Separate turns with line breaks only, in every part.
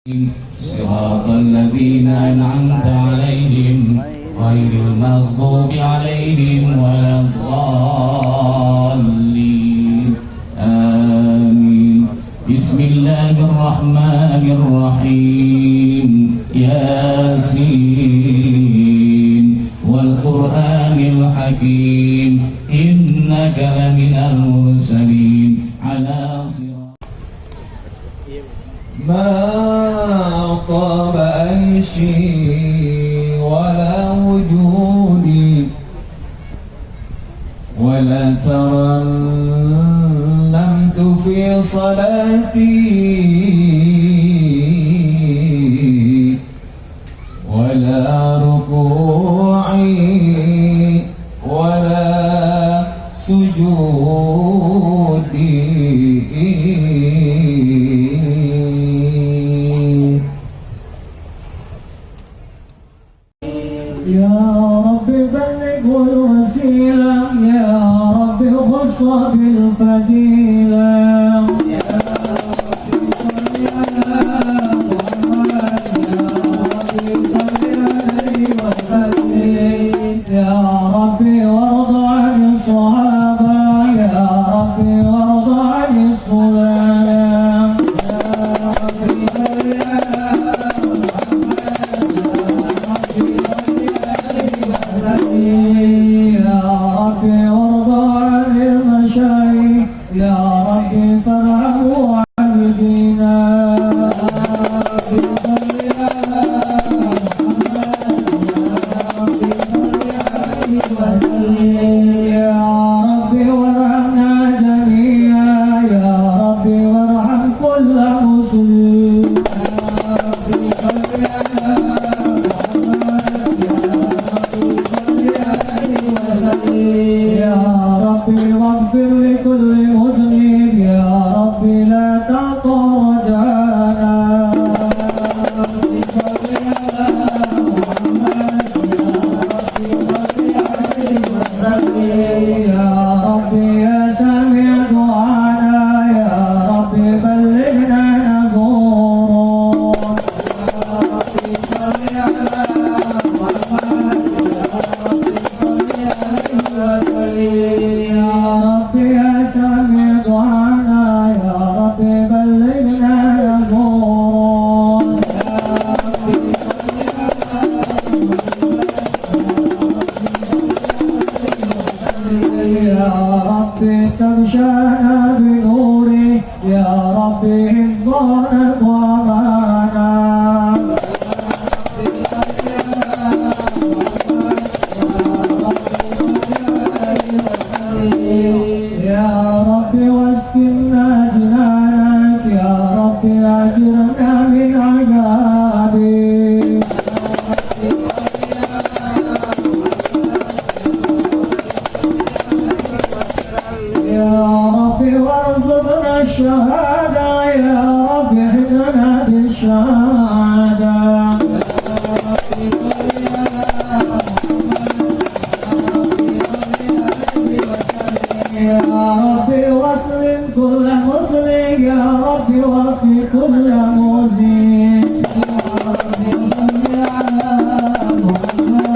صراط الذين أنعمت عليهم غير المغضوب عليهم ولا الضالين آمين. بسم الله الرحمن الرحيم. ياسين والقرآن الحكيم إنك لمن المرسلين على صراط
ما طاب عيشي ولا وجودي ولا ترنمت في صلاتي ولا ركوعي ولا سجودي
يا رب بلغ الوسيلة، يا رب خص بالفضيلة، يا رب صل على محمد، يا رب صل عليه وسلم، يا رب وارض عن الصحابة، يا رب وارض عن الصلاة، يا رب صل على يا رب وارض عن المشايخ، يا رب فارحم والدينا، يا رب صل على محمد، يا رب وارحمنا جميعا، يا رب وارحم كل مسلم، يا رب صل على يا رب واغفر لكل مسلم، يا رب لا تعطى رجعنا، يا رب يا سامع دعانا، يا رب بلغنا نزورا، يا رب يا سامع دعانا، يا رب بلغنا نزورا، يا رب تغشانا بنوره، يا رب حفظنا وامانا، يا رب واسكننا جنانك، يا رب اجرنا من عذابك، يا رب وارزقنا الشهادة، يا رب اهدنا بالشهادة، يا رب واسلم كل مسلم، يا رب وفي كل مزين، يا رب صل على محمد،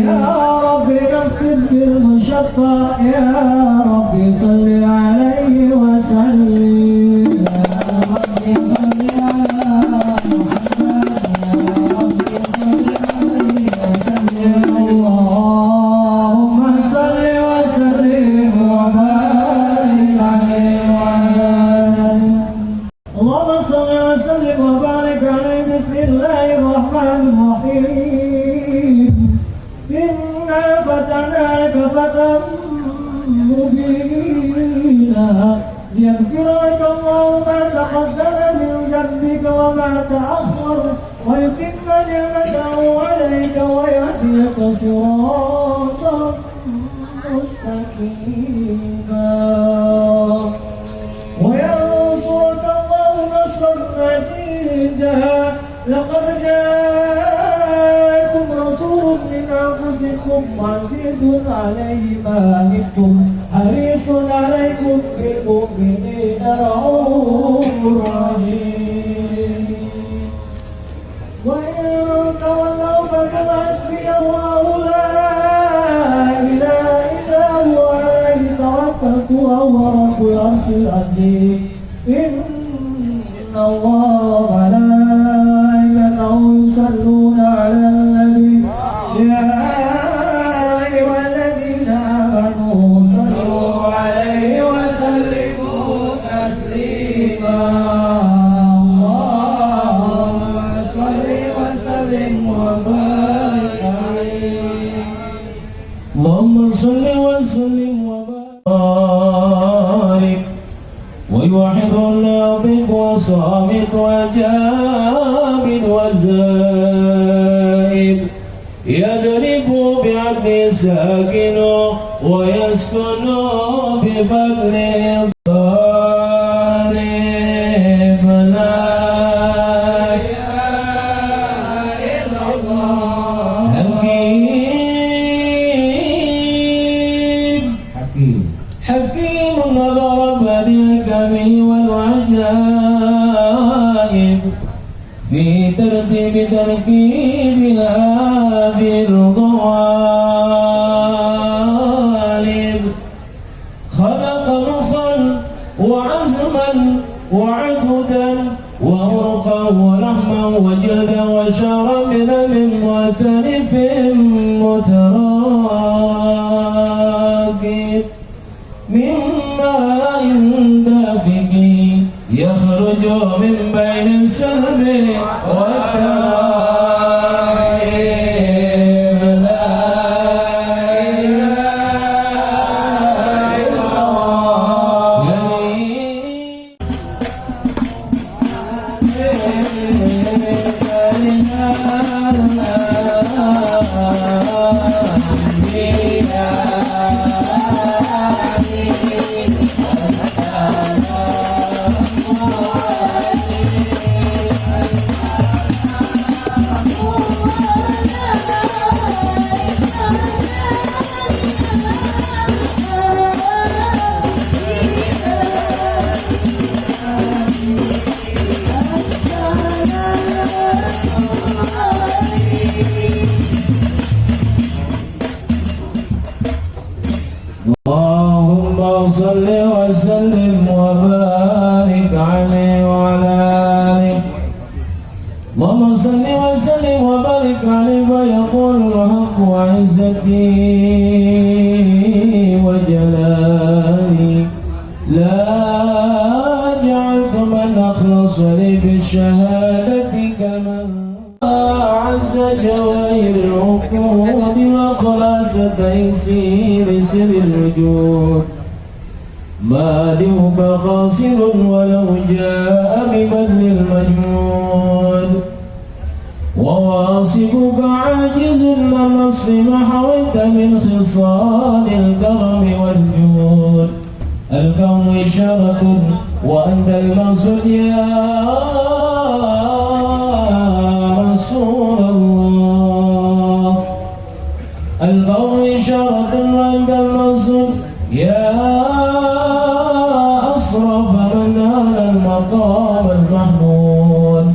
يا رب نفذ بالمشفى، يا رب صل عليه وسلم، يا رب صل على محمد، يا رب صل عليه وسلم، اللهم صل وسلم وبارك عليه وعلى آله، اللهم صل وسلم وبارك عليه. بسم الله الرحمن الرحيم. إنا فتحنا لك فتحا مبينا ليغفر لك الله ما تقدم من ذنبك وما تأخر ويتم نعمته عليك ويهديك صراطا مستقيما وينصرك الله نصرا عزيزا. لقد جاءكم رسول من أنفسكم عزيز عليه ما عنتم حريص عليكم بالمؤمنين رؤوف رجيم وإن تولوا فقل حسبي الله لا إله إلا هو عليه توكلت وهو رب العرش العظيم إن الله وملائكته يصلون على النبي يا أيها الذين آمنوا صلوا عليه وسلموا تسليما اللهم صل وسلم وبارك عليه
اللهم صل وسلم وبارك ويوحد الناطق وصامت وجامد وزائد يضرب بعدل ساكن ويسكن بفضل ضارب لا إله إلا الله حكيم حكيم نظر بديعه والعجائب في ترتيب تركيبها في الغوالب خلق مخا وعزما وعقدا ومرقا ولحما وجلدا وشعرا بدم مؤتلف متراكب من ماء دافق يخرج من بين السلب والترائب لا إله إلا اللهم صل وسلم وبارك عليه وعلى آله اللهم صل وسلم وبارك عليه ويقول الحق وعزتي وجلالي لا جعلت من أخلص لي بالشهادة كمن أعز جواهر العقود وخلاص تيسير سر الوجود مالك قاصر ولو جاء ببذل المجهود وواصفك عاجز لنص ما حويت من خصال الكرم والجود الكون إشارة وأنت المقصود يا رسول الله الكون إشارة وأنت المقصود يا أصرف من نال المقام المحمود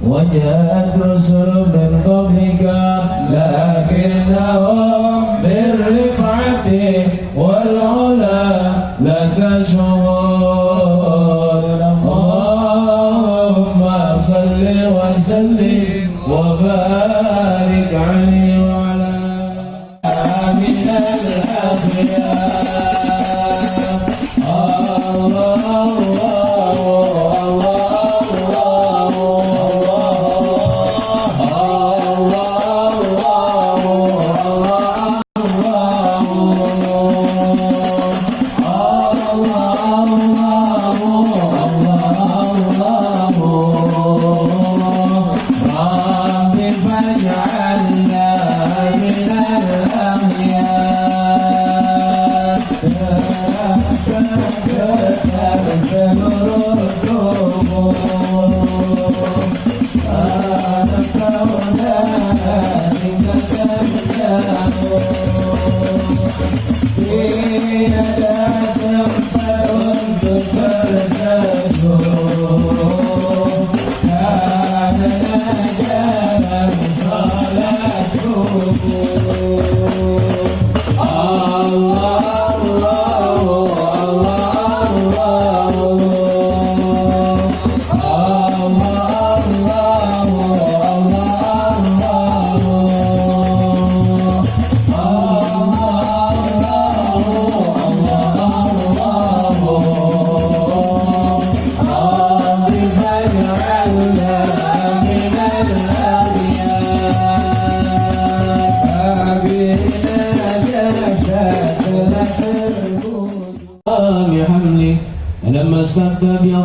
وجاءت رسل من قبلك لكنهم بالرفعة والعلا لك شهود اللهم صل وسلم وبارك عليه وعلى من الأخيار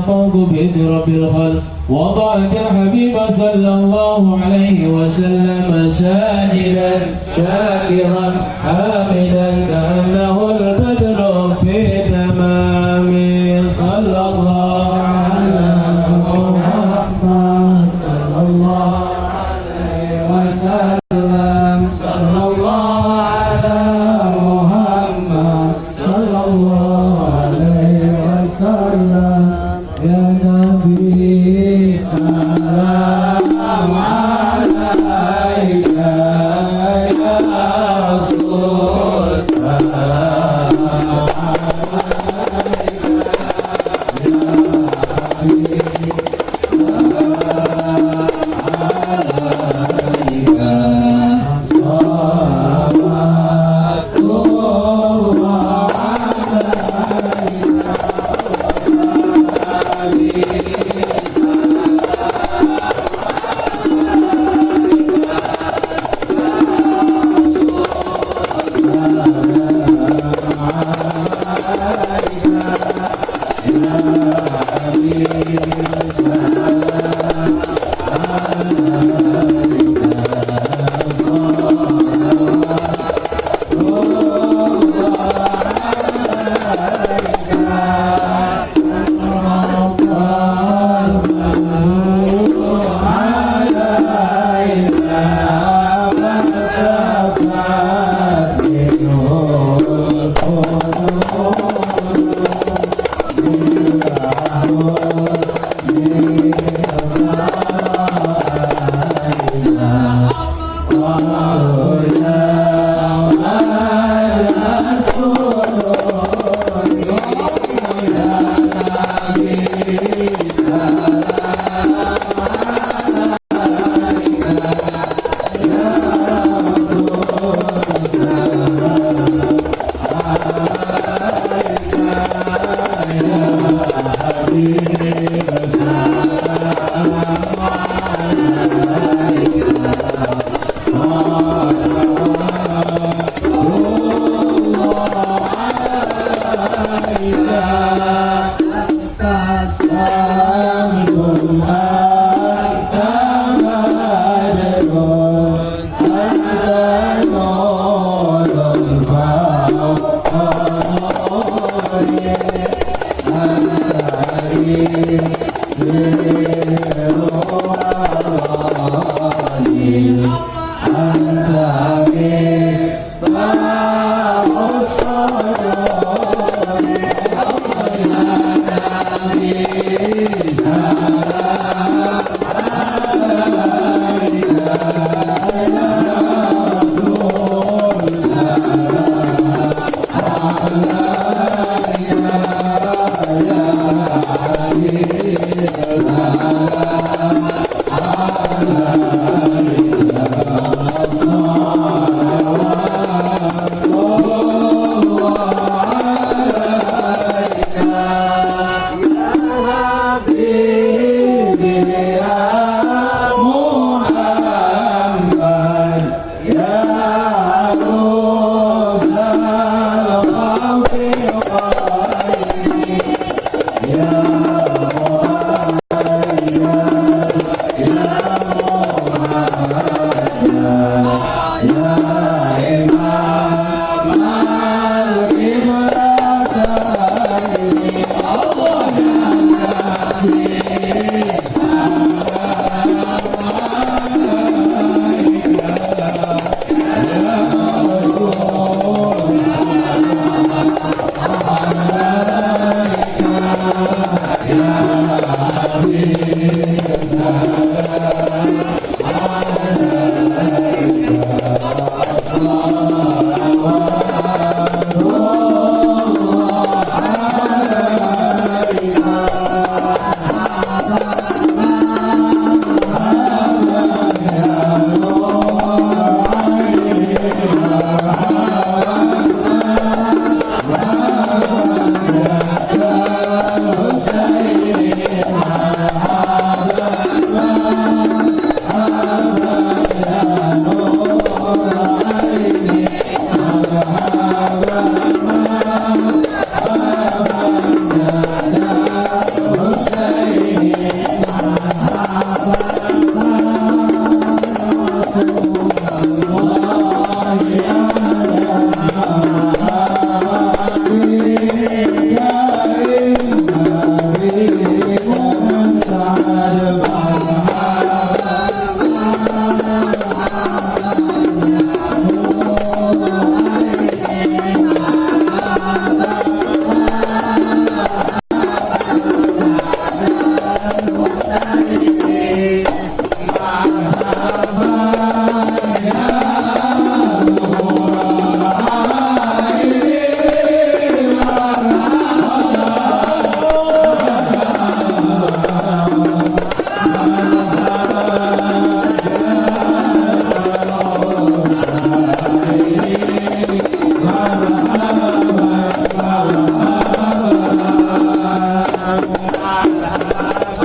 يفوق بإذن رب الخلق وضعت الحبيب صلى الله عليه وسلم ساجدا شاكرا حامدا كأنه البدر في تمامه صلى الله على محمد صلى الله عليه وسلم صلى الله على محمد صلى الله عليه وسلم يا نبي سلام عليك يا رسول سلام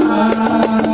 الله